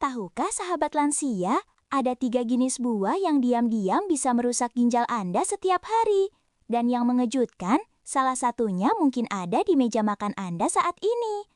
Tahukah sahabat lansia, ada 3 jenis buah yang diam-diam bisa merusak ginjal Anda setiap hari. Dan yang mengejutkan, salah satunya mungkin ada di meja makan Anda saat ini.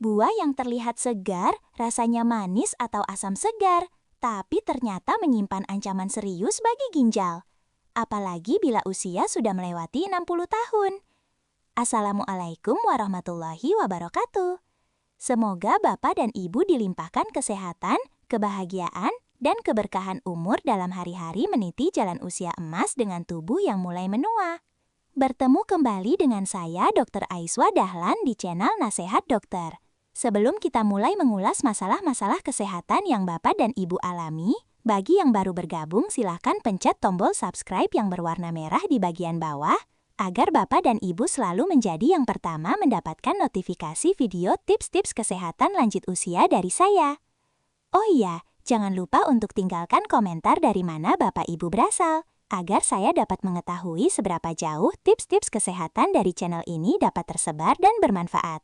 Buah yang terlihat segar, rasanya manis atau asam segar, tapi ternyata menyimpan ancaman serius bagi ginjal. Apalagi bila usia sudah melewati 60 tahun. Assalamualaikum warahmatullahi wabarakatuh. Semoga Bapak dan Ibu dilimpahkan kesehatan, kebahagiaan, dan keberkahan umur dalam hari-hari meniti jalan usia emas dengan tubuh yang mulai menua. Bertemu kembali dengan saya, Dr. Aiswa Dahlan di channel Nasehat Dokter. Sebelum kita mulai mengulas masalah-masalah kesehatan yang Bapak dan Ibu alami, bagi yang baru bergabung silahkan pencet tombol subscribe yang berwarna merah di bagian bawah, agar Bapak dan Ibu selalu menjadi yang pertama mendapatkan notifikasi video tips-tips kesehatan lanjut usia dari saya. Oh iya, jangan lupa untuk tinggalkan komentar dari mana Bapak Ibu berasal, agar saya dapat mengetahui seberapa jauh tips-tips kesehatan dari channel ini dapat tersebar dan bermanfaat.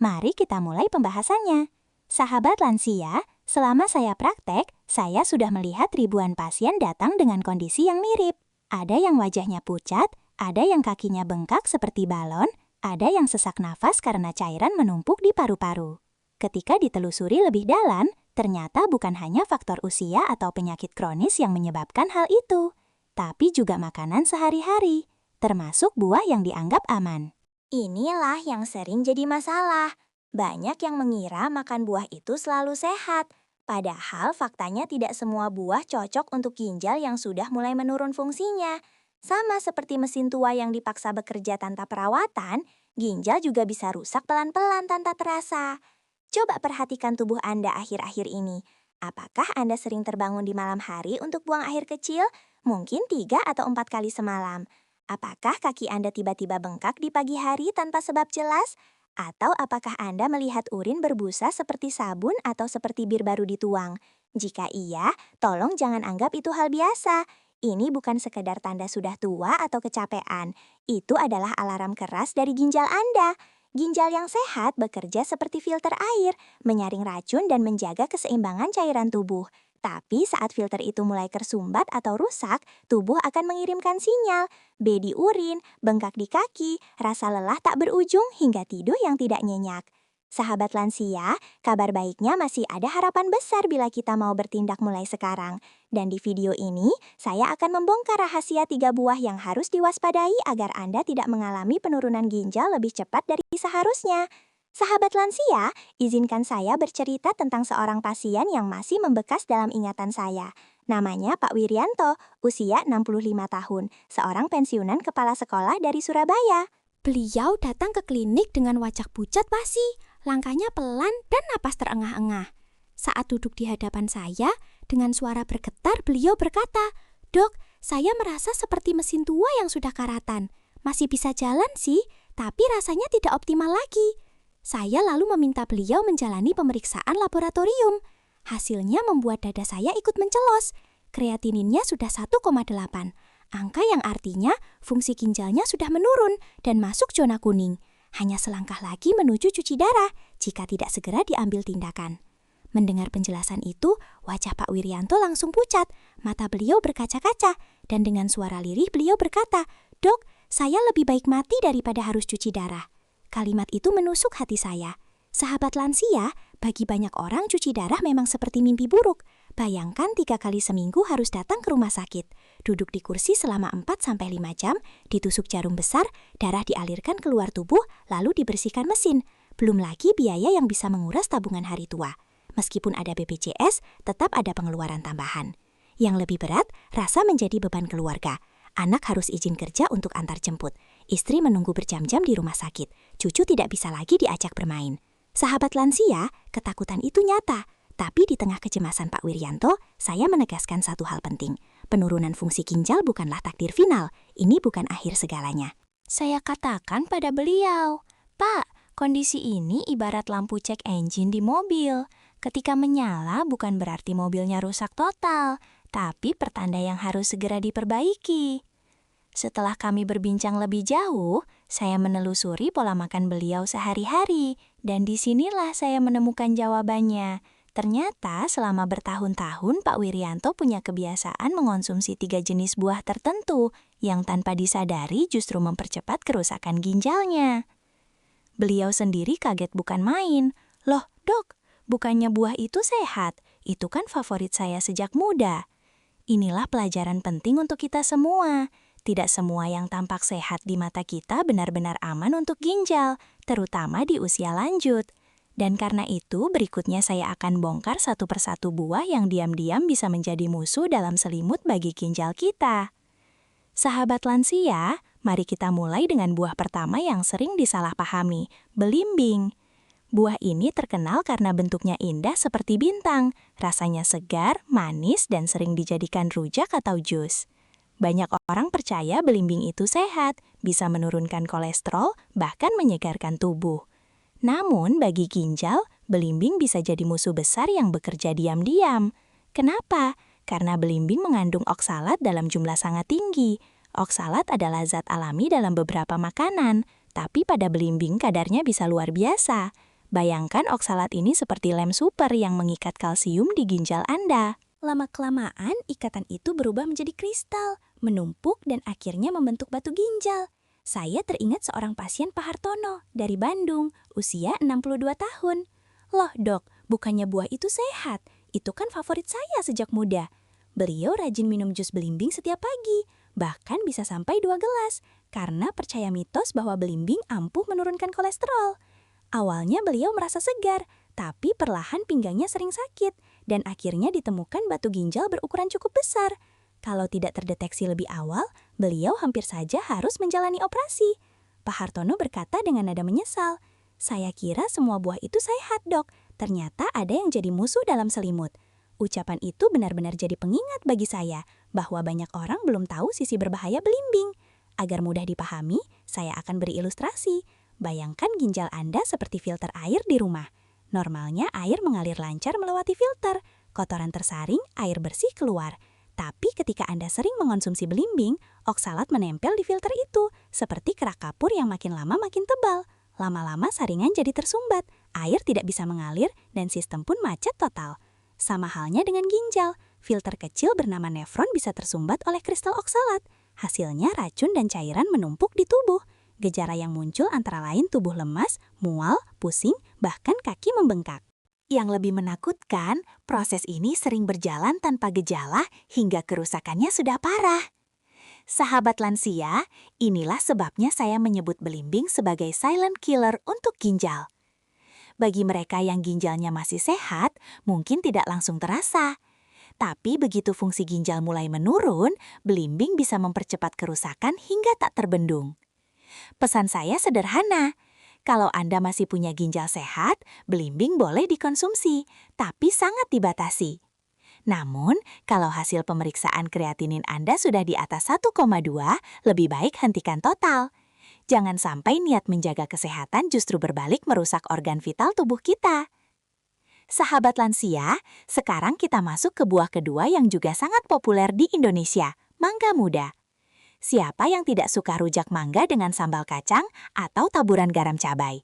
Mari kita mulai pembahasannya. Sahabat lansia, selama saya praktek, saya sudah melihat ribuan pasien datang dengan kondisi yang mirip. Ada yang wajahnya pucat, ada yang kakinya bengkak seperti balon, ada yang sesak nafas karena cairan menumpuk di paru-paru. Ketika ditelusuri lebih dalam, ternyata bukan hanya faktor usia atau penyakit kronis yang menyebabkan hal itu, tapi juga makanan sehari-hari, termasuk buah yang dianggap aman. Inilah yang sering jadi masalah. Banyak yang mengira makan buah itu selalu sehat, padahal faktanya tidak semua buah cocok untuk ginjal yang sudah mulai menurun fungsinya. Sama seperti mesin tua yang dipaksa bekerja tanpa perawatan, ginjal juga bisa rusak pelan-pelan tanpa terasa. Coba perhatikan tubuh Anda akhir-akhir ini. Apakah Anda sering terbangun di malam hari untuk buang air kecil? Mungkin 3 atau 4 kali semalam. Apakah kaki Anda tiba-tiba bengkak di pagi hari tanpa sebab jelas? Atau apakah Anda melihat urin berbusa seperti sabun atau seperti bir baru dituang? Jika iya, tolong jangan anggap itu hal biasa. Ini bukan sekedar tanda sudah tua atau kecapean. Itu adalah alarm keras dari ginjal Anda. Ginjal yang sehat bekerja seperti filter air, menyaring racun dan menjaga keseimbangan cairan tubuh. Tapi saat filter itu mulai tersumbat atau rusak, tubuh akan mengirimkan sinyal. B di urin, bengkak di kaki, rasa lelah tak berujung hingga tidur yang tidak nyenyak. Sahabat lansia, kabar baiknya masih ada harapan besar bila kita mau bertindak mulai sekarang. Dan di video ini, saya akan membongkar rahasia 3 buah yang harus diwaspadai agar Anda tidak mengalami penurunan ginjal lebih cepat dari seharusnya. Sahabat lansia, izinkan saya bercerita tentang seorang pasien yang masih membekas dalam ingatan saya. Namanya Pak Wiryanto, usia 65 tahun, seorang pensiunan kepala sekolah dari Surabaya. Beliau datang ke klinik dengan wajah pucat basi, langkahnya pelan dan napas terengah-engah. Saat duduk di hadapan saya, dengan suara bergetar beliau berkata, "Dok, saya merasa seperti mesin tua yang sudah karatan. Masih bisa jalan sih, tapi rasanya tidak optimal lagi." Saya lalu meminta beliau menjalani pemeriksaan laboratorium. Hasilnya membuat dada saya ikut mencelos. Kreatininnya sudah 1,8. Angka yang artinya fungsi ginjalnya sudah menurun dan masuk zona kuning. Hanya selangkah lagi menuju cuci darah jika tidak segera diambil tindakan. Mendengar penjelasan itu, wajah Pak Wiryanto langsung pucat, mata beliau berkaca-kaca, dan dengan suara lirih beliau berkata, "Dok, saya lebih baik mati daripada harus cuci darah." Kalimat itu menusuk hati saya. Sahabat lansia, bagi banyak orang cuci darah memang seperti mimpi buruk. Bayangkan 3 kali seminggu harus datang ke rumah sakit, duduk di kursi selama 4-5 jam, ditusuk jarum besar, darah dialirkan keluar tubuh, lalu dibersihkan mesin. Belum lagi biaya yang bisa menguras tabungan hari tua. Meskipun ada BPJS, tetap ada pengeluaran tambahan. Yang lebih berat, rasa menjadi beban keluarga. Anak harus izin kerja untuk antar jemput. Istri menunggu berjam-jam di rumah sakit. Cucu tidak bisa lagi diajak bermain. Sahabat lansia, ketakutan itu nyata. Tapi di tengah kecemasan Pak Wiryanto, saya menegaskan satu hal penting. Penurunan fungsi ginjal bukanlah takdir final. Ini bukan akhir segalanya. Saya katakan pada beliau, "Pak, kondisi ini ibarat lampu cek engine di mobil. Ketika menyala bukan berarti mobilnya rusak total, tapi pertanda yang harus segera diperbaiki." Setelah kami berbincang lebih jauh, saya menelusuri pola makan beliau sehari-hari, dan disinilah saya menemukan jawabannya. Ternyata selama bertahun-tahun Pak Wirianto punya kebiasaan mengonsumsi 3 jenis buah tertentu yang tanpa disadari justru mempercepat kerusakan ginjalnya. Beliau sendiri kaget bukan main. Loh, Dok, bukannya buah itu sehat? Itu kan favorit saya sejak muda. Inilah pelajaran penting untuk kita semua. Tidak semua yang tampak sehat di mata kita benar-benar aman untuk ginjal, terutama di usia lanjut. Dan karena itu, berikutnya saya akan bongkar satu persatu buah yang diam-diam bisa menjadi musuh dalam selimut bagi ginjal kita. Sahabat lansia, mari kita mulai dengan buah pertama yang sering disalahpahami, belimbing. Buah ini terkenal karena bentuknya indah seperti bintang, rasanya segar, manis, dan sering dijadikan rujak atau jus. Banyak orang percaya belimbing itu sehat, bisa menurunkan kolesterol, bahkan menyegarkan tubuh. Namun, bagi ginjal, belimbing bisa jadi musuh besar yang bekerja diam-diam. Kenapa? Karena belimbing mengandung oksalat dalam jumlah sangat tinggi. Oksalat adalah zat alami dalam beberapa makanan, tapi pada belimbing kadarnya bisa luar biasa. Bayangkan oksalat ini seperti lem super yang mengikat kalsium di ginjal Anda. Lama-kelamaan, ikatan itu berubah menjadi kristal, menumpuk dan akhirnya membentuk batu ginjal. Saya teringat seorang pasien Pak Hartono dari Bandung, usia 62 tahun. Loh dok, bukannya buah itu sehat? Itu kan favorit saya sejak muda. Beliau rajin minum jus belimbing setiap pagi, bahkan bisa sampai 2 gelas, karena percaya mitos bahwa belimbing ampuh menurunkan kolesterol. Awalnya beliau merasa segar, tapi perlahan pinggangnya sering sakit, dan akhirnya ditemukan batu ginjal berukuran cukup besar. Kalau tidak terdeteksi lebih awal, beliau hampir saja harus menjalani operasi. Pak Hartono berkata dengan nada menyesal, "Saya kira semua buah itu sehat, dok. Ternyata ada yang jadi musuh dalam selimut." Ucapan itu benar-benar jadi pengingat bagi saya bahwa banyak orang belum tahu sisi berbahaya belimbing. Agar mudah dipahami, saya akan beri ilustrasi. Bayangkan ginjal Anda seperti filter air di rumah. Normalnya air mengalir lancar melewati filter, kotoran tersaring, air bersih keluar. Tapi ketika Anda sering mengonsumsi belimbing, oksalat menempel di filter itu, seperti kerak kapur yang makin lama makin tebal. Lama-lama saringan jadi tersumbat, air tidak bisa mengalir, dan sistem pun macet total. Sama halnya dengan ginjal, filter kecil bernama nefron bisa tersumbat oleh kristal oksalat. Hasilnya racun dan cairan menumpuk di tubuh. Gejala yang muncul antara lain tubuh lemas, mual, pusing, bahkan kaki membengkak. Yang lebih menakutkan, proses ini sering berjalan tanpa gejala hingga kerusakannya sudah parah. Sahabat lansia, inilah sebabnya saya menyebut belimbing sebagai silent killer untuk ginjal. Bagi mereka yang ginjalnya masih sehat, mungkin tidak langsung terasa. Tapi begitu fungsi ginjal mulai menurun, belimbing bisa mempercepat kerusakan hingga tak terbendung. Pesan saya sederhana. Kalau Anda masih punya ginjal sehat, belimbing boleh dikonsumsi, tapi sangat dibatasi. Namun, kalau hasil pemeriksaan kreatinin Anda sudah di atas 1,2, lebih baik hentikan total. Jangan sampai niat menjaga kesehatan justru berbalik merusak organ vital tubuh kita. Sahabat lansia, sekarang kita masuk ke buah kedua yang juga sangat populer di Indonesia, mangga muda. Siapa yang tidak suka rujak mangga dengan sambal kacang atau taburan garam cabai?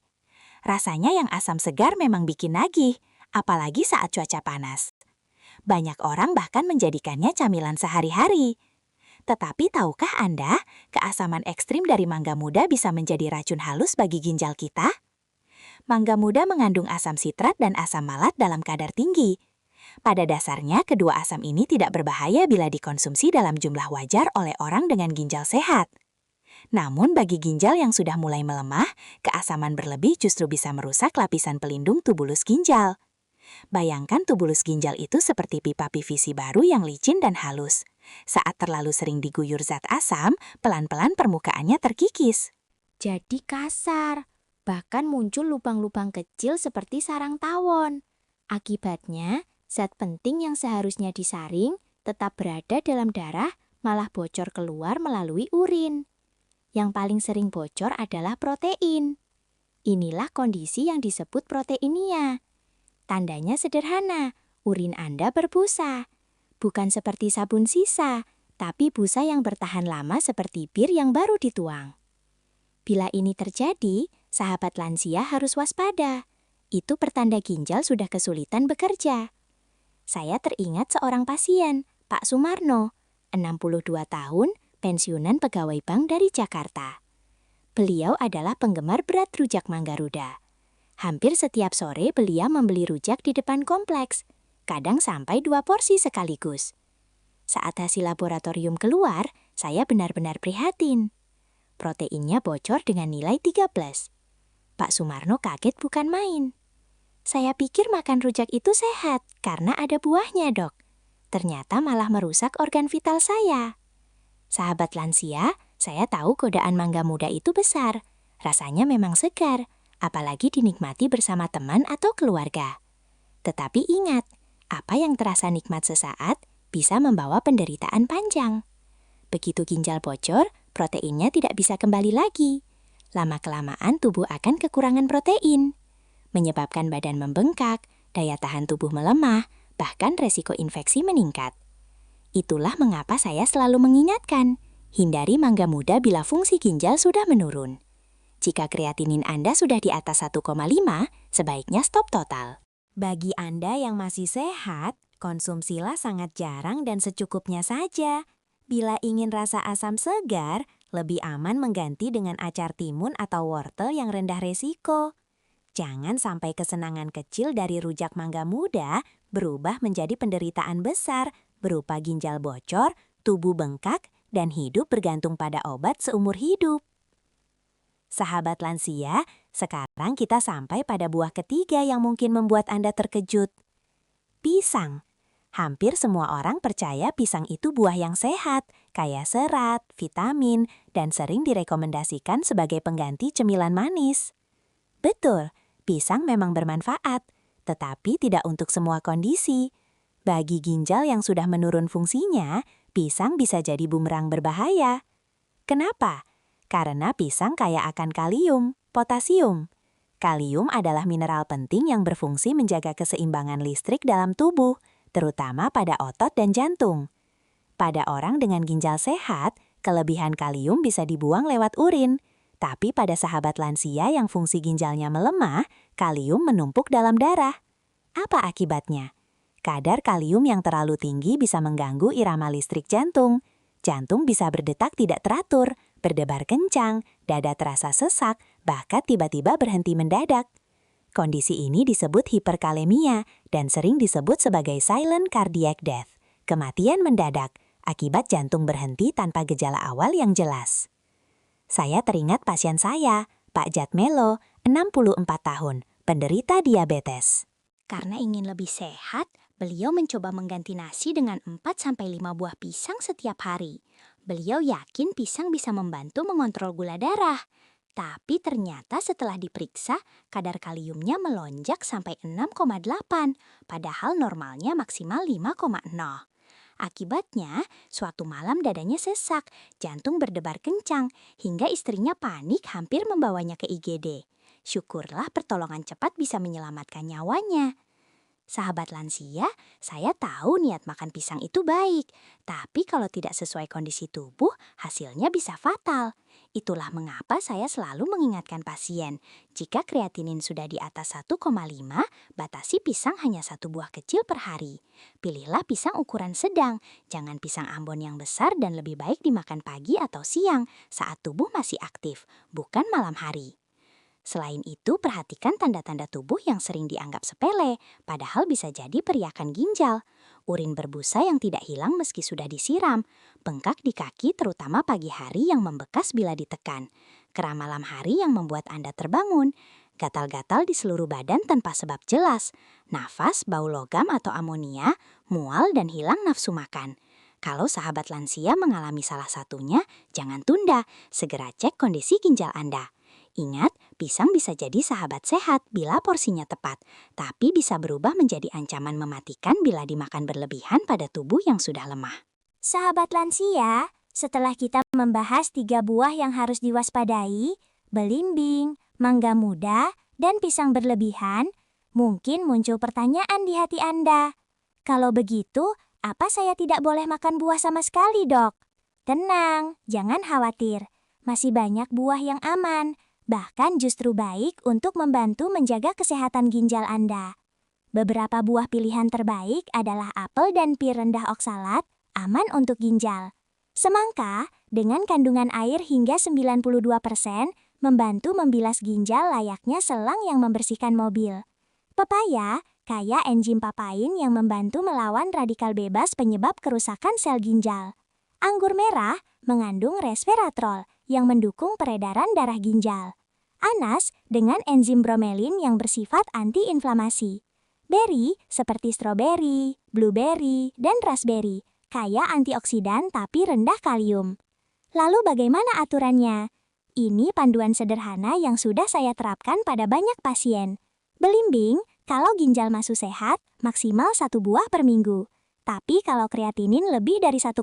Rasanya yang asam segar memang bikin nagih, apalagi saat cuaca panas. Banyak orang bahkan menjadikannya camilan sehari-hari. Tetapi tahukah Anda, keasaman ekstrim dari mangga muda bisa menjadi racun halus bagi ginjal kita? Mangga muda mengandung asam sitrat dan asam malat dalam kadar tinggi. Pada dasarnya, kedua asam ini tidak berbahaya bila dikonsumsi dalam jumlah wajar oleh orang dengan ginjal sehat. Namun bagi ginjal yang sudah mulai melemah, keasaman berlebih justru bisa merusak lapisan pelindung tubulus ginjal. Bayangkan tubulus ginjal itu seperti pipa PVC baru yang licin dan halus. Saat terlalu sering diguyur zat asam, pelan-pelan permukaannya terkikis. Jadi kasar, bahkan muncul lubang-lubang kecil seperti sarang tawon. Akibatnya, zat penting yang seharusnya disaring tetap berada dalam darah, malah bocor keluar melalui urin. Yang paling sering bocor adalah protein. Inilah kondisi yang disebut proteinia. Tandanya sederhana, urin Anda berbusa. Bukan seperti sabun sisa, tapi busa yang bertahan lama seperti bir yang baru dituang. Bila ini terjadi, sahabat lansia harus waspada. Itu pertanda ginjal sudah kesulitan bekerja. Saya teringat seorang pasien, Pak Sumarno, 62 tahun, pensiunan pegawai bank dari Jakarta. Beliau adalah penggemar berat rujak Mangga Ruda. Hampir setiap sore beliau membeli rujak di depan kompleks, kadang sampai 2 porsi sekaligus. Saat hasil laboratorium keluar, saya benar-benar prihatin. Proteinnya bocor dengan nilai 13. Pak Sumarno kaget bukan main. Saya pikir makan rujak itu sehat karena ada buahnya, Dok. Ternyata malah merusak organ vital saya. Sahabat lansia, saya tahu godaan mangga muda itu besar. Rasanya memang segar, apalagi dinikmati bersama teman atau keluarga. Tetapi ingat, apa yang terasa nikmat sesaat bisa membawa penderitaan panjang. Begitu ginjal bocor, proteinnya tidak bisa kembali lagi. Lama-kelamaan tubuh akan kekurangan protein, menyebabkan badan membengkak, daya tahan tubuh melemah, bahkan resiko infeksi meningkat. Itulah mengapa saya selalu mengingatkan, hindari mangga muda bila fungsi ginjal sudah menurun. Jika kreatinin Anda sudah di atas 1,5, sebaiknya stop total. Bagi Anda yang masih sehat, konsumsilah sangat jarang dan secukupnya saja. Bila ingin rasa asam segar, lebih aman mengganti dengan acar timun atau wortel yang rendah resiko. Jangan sampai kesenangan kecil dari rujak mangga muda berubah menjadi penderitaan besar berupa ginjal bocor, tubuh bengkak, dan hidup bergantung pada obat seumur hidup. Sahabat lansia, sekarang kita sampai pada buah ketiga yang mungkin membuat Anda terkejut. Pisang. Hampir semua orang percaya pisang itu buah yang sehat, kaya serat, vitamin, dan sering direkomendasikan sebagai pengganti cemilan manis. Betul, pisang memang bermanfaat, tetapi tidak untuk semua kondisi. Bagi ginjal yang sudah menurun fungsinya, pisang bisa jadi bumerang berbahaya. Kenapa? Karena pisang kaya akan kalium, potasium. Kalium adalah mineral penting yang berfungsi menjaga keseimbangan listrik dalam tubuh, terutama pada otot dan jantung. Pada orang dengan ginjal sehat, kelebihan kalium bisa dibuang lewat urin. Tapi pada sahabat lansia yang fungsi ginjalnya melemah, kalium menumpuk dalam darah. Apa akibatnya? Kadar kalium yang terlalu tinggi bisa mengganggu irama listrik jantung. Jantung bisa berdetak tidak teratur, berdebar kencang, dada terasa sesak, bahkan tiba-tiba berhenti mendadak. Kondisi ini disebut hiperkalemia dan sering disebut sebagai silent cardiac death, kematian mendadak, akibat jantung berhenti tanpa gejala awal yang jelas. Saya teringat pasien saya, Pak Jatmelo, 64 tahun, penderita diabetes. Karena ingin lebih sehat, beliau mencoba mengganti nasi dengan 4-5 buah pisang setiap hari. Beliau yakin pisang bisa membantu mengontrol gula darah. Tapi ternyata setelah diperiksa, kadar kaliumnya melonjak sampai 6,8, padahal normalnya maksimal 5,0. Akibatnya, suatu malam dadanya sesak, jantung berdebar kencang, hingga istrinya panik hampir membawanya ke IGD. Syukurlah pertolongan cepat bisa menyelamatkan nyawanya. Sahabat lansia, saya tahu niat makan pisang itu baik, tapi kalau tidak sesuai kondisi tubuh, hasilnya bisa fatal. Itulah mengapa saya selalu mengingatkan pasien, jika kreatinin sudah di atas 1,5, batasi pisang hanya 1 buah kecil per hari. Pilihlah pisang ukuran sedang, jangan pisang Ambon yang besar dan lebih baik dimakan pagi atau siang saat tubuh masih aktif, bukan malam hari. Selain itu, perhatikan tanda-tanda tubuh yang sering dianggap sepele, padahal bisa jadi periakan ginjal. Urin berbusa yang tidak hilang meski sudah disiram, bengkak di kaki terutama pagi hari yang membekas bila ditekan, kram malam hari yang membuat Anda terbangun, gatal-gatal di seluruh badan tanpa sebab jelas, nafas, bau logam atau amonia, mual dan hilang nafsu makan. Kalau sahabat lansia mengalami salah satunya, jangan tunda, segera cek kondisi ginjal Anda. Ingat, pisang bisa jadi sahabat sehat bila porsinya tepat, tapi bisa berubah menjadi ancaman mematikan bila dimakan berlebihan pada tubuh yang sudah lemah. Sahabat lansia, setelah kita membahas 3 buah yang harus diwaspadai, belimbing, mangga muda, dan pisang berlebihan, mungkin muncul pertanyaan di hati Anda. Kalau begitu, apa saya tidak boleh makan buah sama sekali, Dok? Tenang, jangan khawatir. Masih banyak buah yang aman. bahkan justru baik untuk membantu menjaga kesehatan ginjal Anda. Beberapa buah pilihan terbaik adalah apel dan pir rendah oksalat, aman untuk ginjal. Semangka, dengan kandungan air hingga 92%, membantu membilas ginjal layaknya selang yang membersihkan mobil. Pepaya, kaya enzim papain yang membantu melawan radikal bebas penyebab kerusakan sel ginjal. Anggur merah mengandung resveratrol yang mendukung peredaran darah ginjal. Anas dengan enzim bromelin yang bersifat antiinflamasi. Beri seperti stroberi, blueberry, dan raspberry kaya antioksidan tapi rendah kalium. Lalu bagaimana aturannya? Ini panduan sederhana yang sudah saya terapkan pada banyak pasien. Belimbing, kalau ginjal masuk sehat, maksimal 1 buah per minggu. Tapi kalau kreatinin lebih dari 1,2,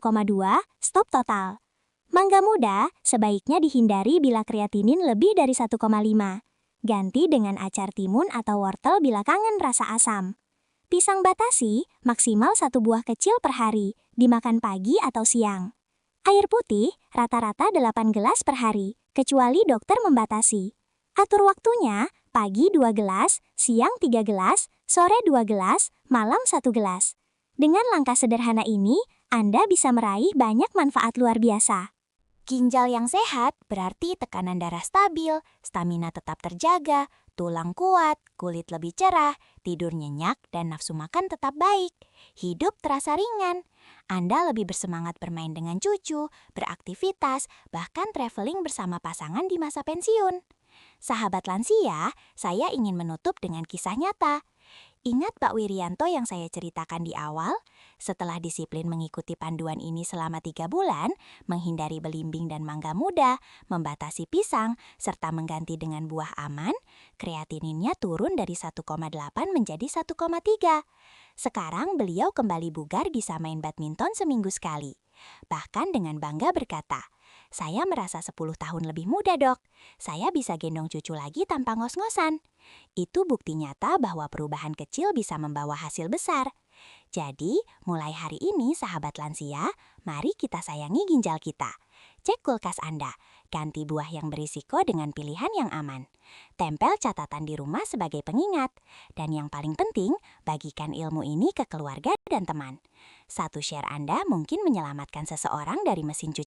stop total. Mangga muda sebaiknya dihindari bila kreatinin lebih dari 1,5. Ganti dengan acar timun atau wortel bila kangen rasa asam. Pisang batasi maksimal 1 buah kecil per hari, dimakan pagi atau siang. Air putih rata-rata 8 gelas per hari, kecuali dokter membatasi. Atur waktunya, pagi 2 gelas, siang 3 gelas, sore 2 gelas, malam 1 gelas. Dengan langkah sederhana ini, Anda bisa meraih banyak manfaat luar biasa. Ginjal yang sehat berarti tekanan darah stabil, stamina tetap terjaga, tulang kuat, kulit lebih cerah, tidur nyenyak, dan nafsu makan tetap baik. Hidup terasa ringan. Anda lebih bersemangat bermain dengan cucu, beraktivitas, bahkan traveling bersama pasangan di masa pensiun. Sahabat lansia, saya ingin menutup dengan kisah nyata. Ingat Pak Wirianto yang saya ceritakan di awal? Setelah disiplin mengikuti panduan ini selama 3 bulan, menghindari belimbing dan mangga muda, membatasi pisang, serta mengganti dengan buah aman, kreatininnya turun dari 1,8 menjadi 1,3. Sekarang beliau kembali bugar, bisa main badminton seminggu sekali. Bahkan dengan bangga berkata, "Saya merasa 10 tahun lebih muda, Dok. Saya bisa gendong cucu lagi tanpa ngos-ngosan." Itu bukti nyata bahwa perubahan kecil bisa membawa hasil besar. Jadi, mulai hari ini sahabat lansia, mari kita sayangi ginjal kita. Cek kulkas Anda, ganti buah yang berisiko dengan pilihan yang aman. Tempel catatan di rumah sebagai pengingat. Dan yang paling penting, bagikan ilmu ini ke keluarga dan teman. Satu share Anda mungkin menyelamatkan seseorang dari mesin cuci